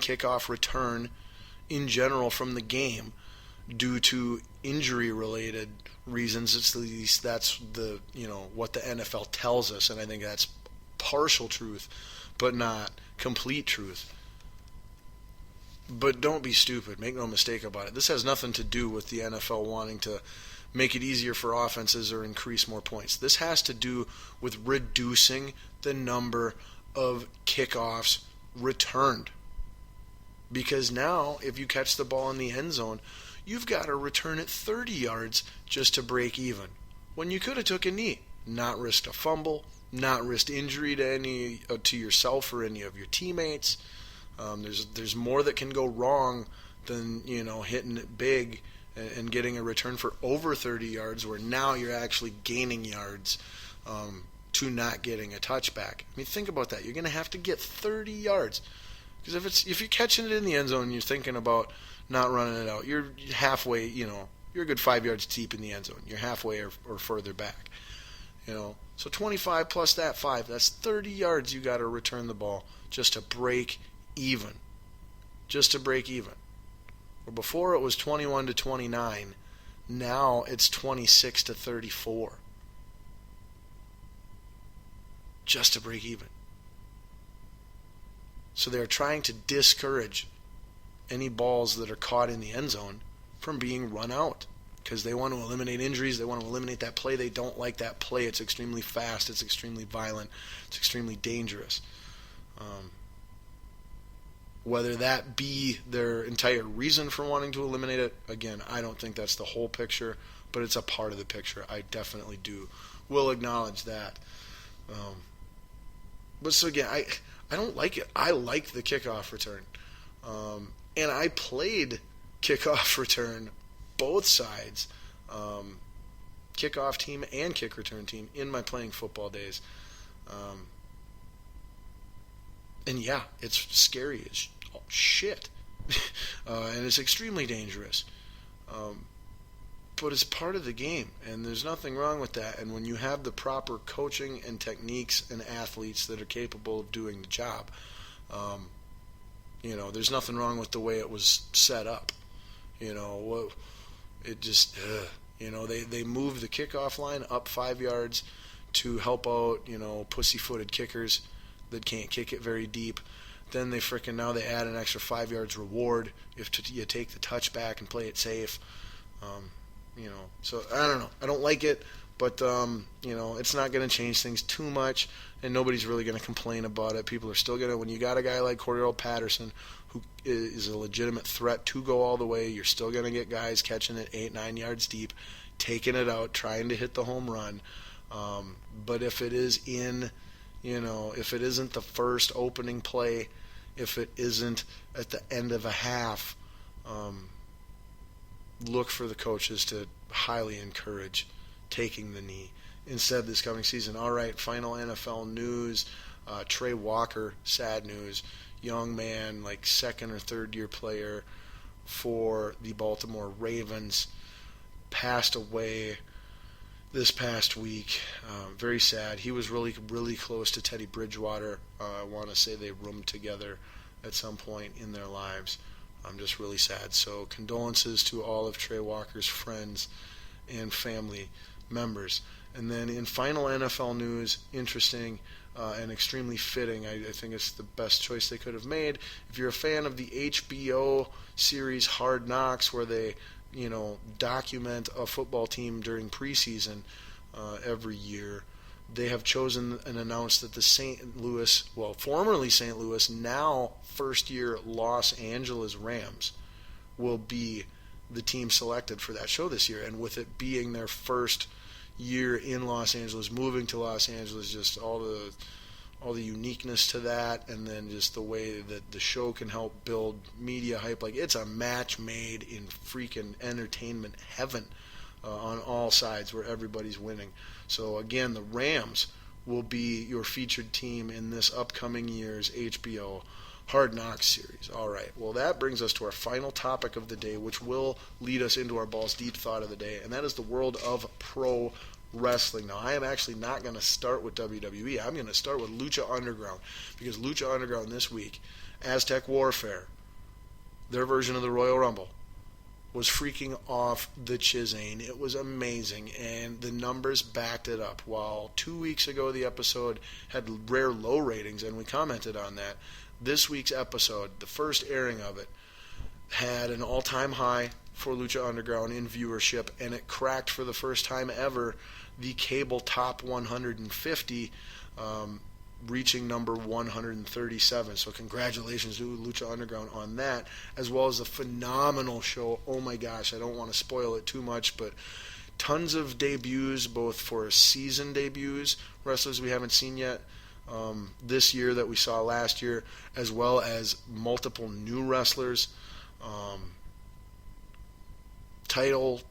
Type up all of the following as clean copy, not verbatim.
kickoff return in general from the game due to injury-related reasons. At least that's the what the NFL tells us, and I think that's partial truth, but not complete truth. But don't be stupid. Make no mistake about it. This has nothing to do with the NFL wanting to make it easier for offenses or increase more points. This has to do with reducing the number of kickoffs returned. Because now, if you catch the ball in the end zone, you've got to return it 30 yards just to break even. When you could have took a knee, not risked a fumble, not risked injury to yourself or any of your teammates. There's more that can go wrong than hitting it big and getting a return for over 30 yards, where now you're actually gaining yards to not getting a touchback. I mean, think about that. You're going to have to get 30 yards. Because if you're catching it in the end zone and you're thinking about not running it out, you're halfway, you're a good 5 yards deep in the end zone. You're halfway or further back. So 25 plus that 5, that's 30 yards you got to return the ball just to break even. Just to break even. Well, before it was 21 to 29, now it's 26 to 34. Just to break even. So they're trying to discourage any balls that are caught in the end zone from being run out, because they want to eliminate injuries. They want to eliminate that play. They don't like that play. It's extremely fast. It's extremely violent. It's extremely dangerous. Whether that be their entire reason for wanting to eliminate it, again, I don't think that's the whole picture, but it's a part of the picture. I definitely will acknowledge that. But so again, I don't like it. I like the kickoff return. And I played kickoff return both sides, kickoff team and kick return team, in my playing football days. And yeah, it's scary as shit. And it's extremely dangerous. But it's part of the game, and there's nothing wrong with that. And when you have the proper coaching and techniques and athletes that are capable of doing the job, there's nothing wrong with the way it was set up. It just, they moved the kickoff line up 5 yards to help out, pussy-footed kickers that can't kick it very deep. Then now they add an extra 5 yards reward if you take the touchback and play it safe. So I don't know. I don't like it, but it's not going to change things too much, and nobody's really going to complain about it. People are still going to, when you got a guy like Cordero Patterson, who is a legitimate threat to go all the way, you're still going to get guys catching it 8-9 yards deep, taking it out, trying to hit the home run. But if it is if it isn't the first opening play, if it isn't at the end of a half, look for the coaches to highly encourage taking the knee instead this coming season. All right, final NFL news. Trey Walker, sad news. Young man, like second or third year player for the Baltimore Ravens, passed away this past week. Very sad. He was really, really close to Teddy Bridgewater. I want to say they roomed together at some point in their lives. I'm just really sad. So condolences to all of Trey Walker's friends and family members. And then in final NFL news, interesting and extremely fitting, I think it's the best choice they could have made. If you're a fan of the HBO series Hard Knocks, where they document a football team during preseason every year, they have chosen and announced that the formerly St. Louis, now first-year Los Angeles Rams will be the team selected for that show this year. And with it being their first year in Los Angeles, moving to Los Angeles, just all the uniqueness to that, and then just the way that the show can help build media hype. Like, it's a match made in freaking entertainment heaven on all sides, where everybody's winning. So again, the Rams will be your featured team in this upcoming year's HBO Hard Knocks series. All right, well, that brings us to our final topic of the day, which will lead us into our Balls Deep thought of the day, and that is the world of pro wrestling. Now, I am actually not going to start with WWE. I'm going to start with Lucha Underground, because Lucha Underground this week, Aztec Warfare, their version of the Royal Rumble, was freaking off the Chizane. It was amazing, and the numbers backed it up. While 2 weeks ago the episode had rare low ratings, and we commented on that, this week's episode, the first airing of it, had an all-time high for Lucha Underground in viewership, and it cracked for the first time ever the cable top 150, reaching number 137. So congratulations to Lucha Underground on that, as well as a phenomenal show. Oh my gosh, I don't want to spoil it too much, but tons of debuts, both for season debuts, wrestlers we haven't seen yet this year that we saw last year, as well as multiple new wrestlers. Title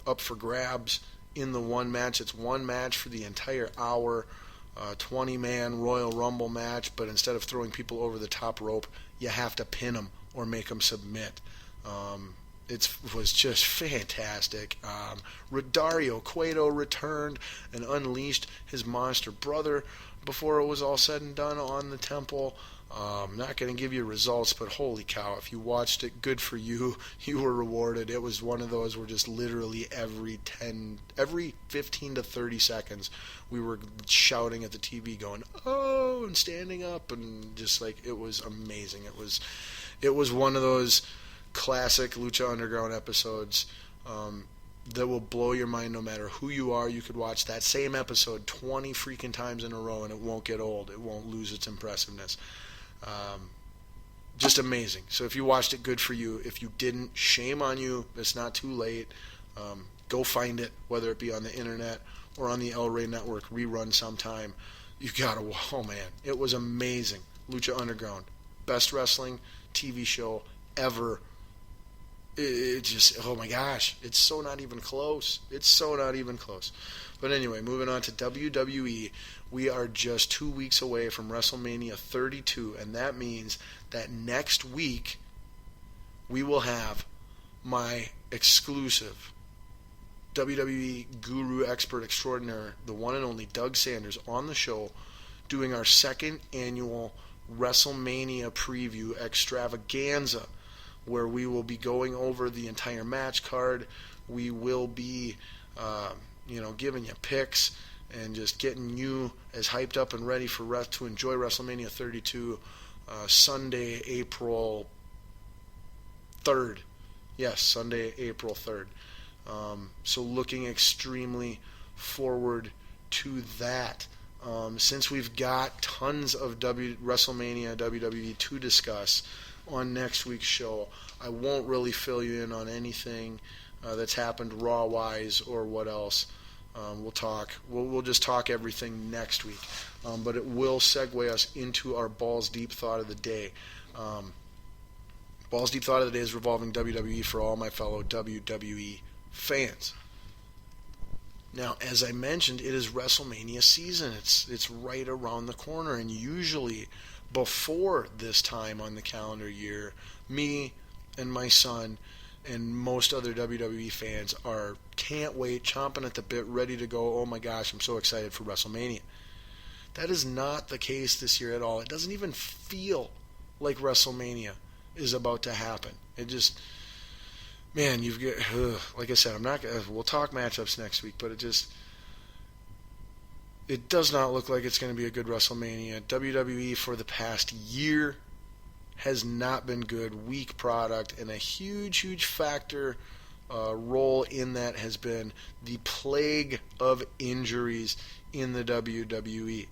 up for grabs in the one match. It's one match for the entire hour. 20-man Royal Rumble match, but instead of throwing people over the top rope, you have to pin them or make them submit. It was just fantastic. Dario Cueto returned and unleashed his monster brother before it was all said and done on the Temple. Not going to give you results, but holy cow, if you watched it, good for you. You were rewarded. It was one of those where just literally every 15 to 30 seconds, we were shouting at the TV going, oh, and standing up, and just like, it was amazing. It was one of those classic Lucha Underground episodes that will blow your mind no matter who you are. You could watch that same episode 20 freaking times in a row and it won't get old. It won't lose its impressiveness. Just amazing. So if you watched it, good for you. If you didn't, shame on you. It's not too late. Go find it, whether it be on the internet or on the El Rey Network rerun sometime. You gotta, oh man, it was amazing. Lucha Underground, best wrestling TV show ever. It just, oh my gosh, it's so not even close. It's so not even close. But anyway, moving on to WWE, we are just 2 weeks away from WrestleMania 32, and that means that next week we will have my exclusive WWE guru expert extraordinaire, the one and only Doug Sanders, on the show doing our second annual WrestleMania preview extravaganza, where we will be going over the entire match card. We will be, giving you picks and just getting you as hyped up and ready for to enjoy WrestleMania 32, Sunday, April 3rd. Yes, Sunday, April 3rd. So looking extremely forward to that. Since we've got tons of WrestleMania WWE to discuss on next week's show, I won't really fill you in on anything that's happened Raw-wise or what else. We'll just talk everything next week. But it will segue us into our Balls Deep Thought of the Day. Balls Deep Thought of the Day is revolving WWE for all my fellow WWE fans. Now, as I mentioned, it is WrestleMania season. It's right around the corner, and usually before this time on the calendar year, me and my son and most other WWE fans can't wait, chomping at the bit, ready to go. Oh my gosh, I'm so excited for WrestleMania. That is not the case this year at all. It doesn't even feel like WrestleMania is about to happen. It just, man, like I said, we'll talk matchups next week, but it does not look like it's going to be a good WrestleMania. WWE for the past year has not been good. Weak product, and a huge factor role in that has been the plague of injuries in the WWE.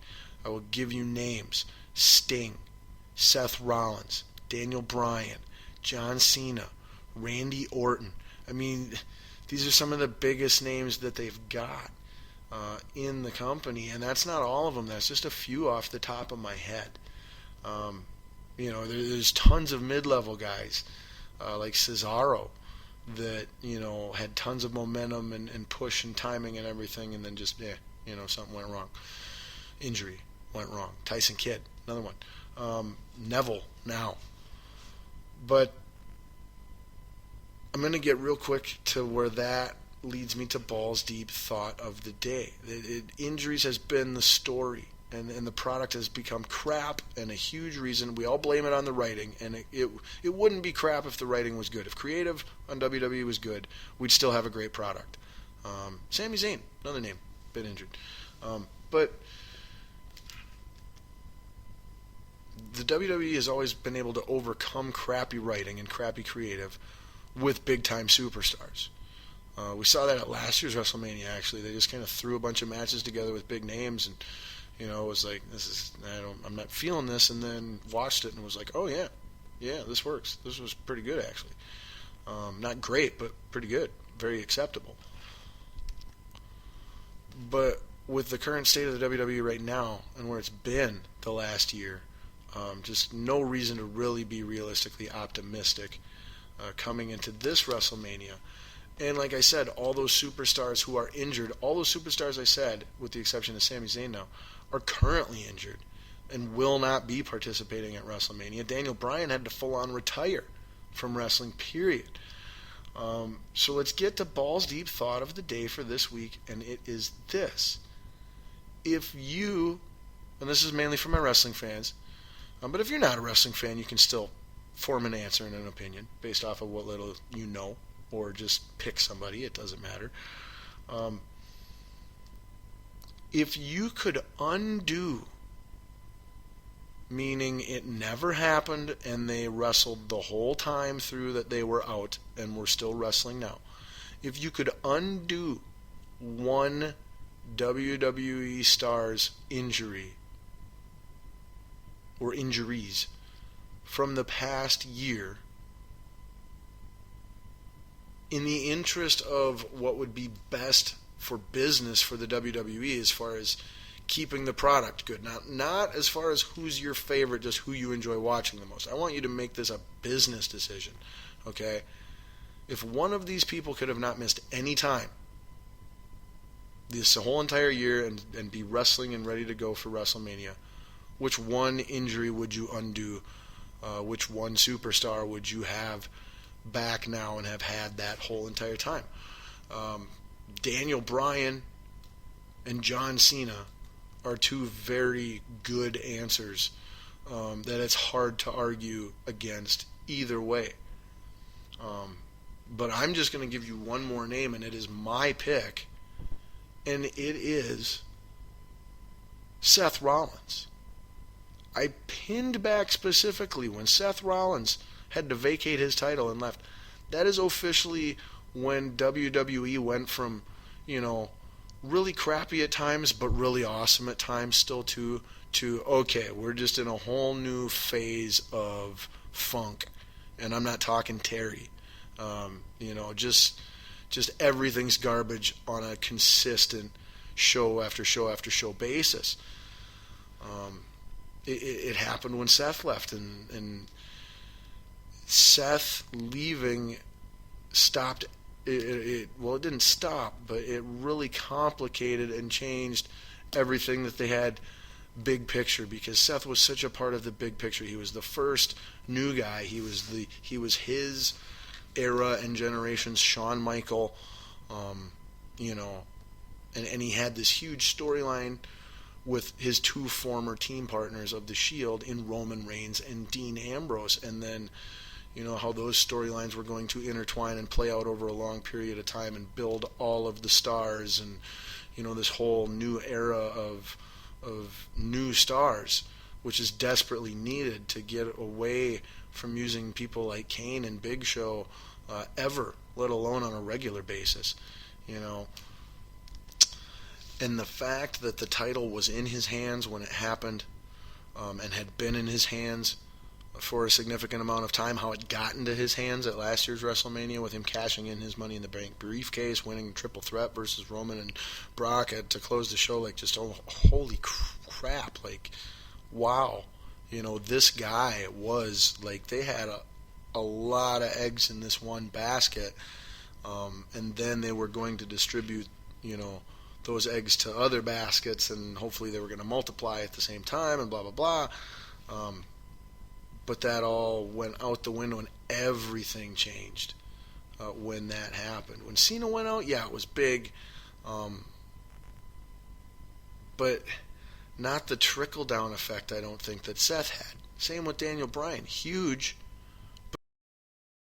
I will give you names: Sting, Seth Rollins, Daniel Bryan, John Cena, Randy Orton. I mean, these are some of the biggest names that they've got in the company, and that's not all of them. That's just a few off the top of my head. There's tons of mid-level guys like Cesaro that had tons of momentum and push and timing and everything, and then just something went wrong. Injury went wrong. Tyson Kidd, another one. Neville now. But I'm going to get real quick to where that leads me to balls deep thought of the day. Injuries has been the story, and the product has become crap, and a huge reason. We all blame it on the writing, and it wouldn't be crap if the writing was good. If creative on WWE was good, we'd still have a great product. Sami Zayn, another name, been injured. But the WWE has always been able to overcome crappy writing and crappy creative with big-time superstars. We saw that at last year's WrestleMania, actually. They just kind of threw a bunch of matches together with big names, and, it was like, I'm not feeling this, and then watched it and was like, oh, yeah, this works. This was pretty good, actually. Not great, but pretty good. Very acceptable. But with the current state of the WWE right now, and where it's been the last year, just no reason to really be realistically optimistic coming into this WrestleMania. And like I said, all those superstars who are injured, all those superstars I said, with the exception of Sami Zayn now, are currently injured and will not be participating at WrestleMania. Daniel Bryan had to full-on retire from wrestling, period. So let's get to balls deep thought of the day for this week, and it is this. If you, and this is mainly for my wrestling fans, but if you're not a wrestling fan, you can still form an answer and an opinion based off of what little you know, or just pick somebody. It doesn't matter. If you could undo, meaning it never happened and they wrestled the whole time through that they were out and were still wrestling now, if you could undo one WWE star's injury or injuries from the past year, in the interest of what would be best for business for the WWE as far as keeping the product good, not as far as who's your favorite, just who you enjoy watching the most. I want you to make this a business decision, okay? If one of these people could have not missed any time this whole entire year and be wrestling and ready to go for WrestleMania, which one injury would you undo? Which one superstar would you have back now and have had that whole entire time? Daniel Bryan and John Cena are two very good answers that it's hard to argue against either way. But I'm just going to give you one more name, and it is my pick, and it is Seth Rollins. I pinned back specifically when Seth Rollins had to vacate his title and left. That is officially when WWE went from, really crappy at times, but really awesome at times still too, to, okay, we're just in a whole new phase of funk. And I'm not talking Terry. Just everything's garbage on a consistent show after show after show basis. It happened when Seth left, and Seth leaving stopped. It didn't stop, but it really complicated and changed everything that they had big picture, because Seth was such a part of the big picture. He was the first new guy. He was his era and generation's Shawn Michael, and he had this huge storyline with his two former team partners of the Shield in Roman Reigns and Dean Ambrose, and then how those storylines were going to intertwine and play out over a long period of time and build all of the stars, and this whole new era of new stars, which is desperately needed to get away from using people like Kane and Big Show ever, let alone on a regular basis. And the fact that the title was in his hands when it happened, and had been in his hands for a significant amount of time, how it got into his hands at last year's WrestleMania with him cashing in his Money in the Bank briefcase, winning triple threat versus Roman and Brock to close the show, holy crap, wow. This guy was, they had a lot of eggs in this one basket, and then they were going to distribute, those eggs to other baskets, and hopefully they were going to multiply at the same time, and blah, blah, blah. But that all went out the window, and everything changed when that happened. When Cena went out, yeah, it was big, but not the trickle-down effect I don't think that Seth had. Same with Daniel Bryan. Huge,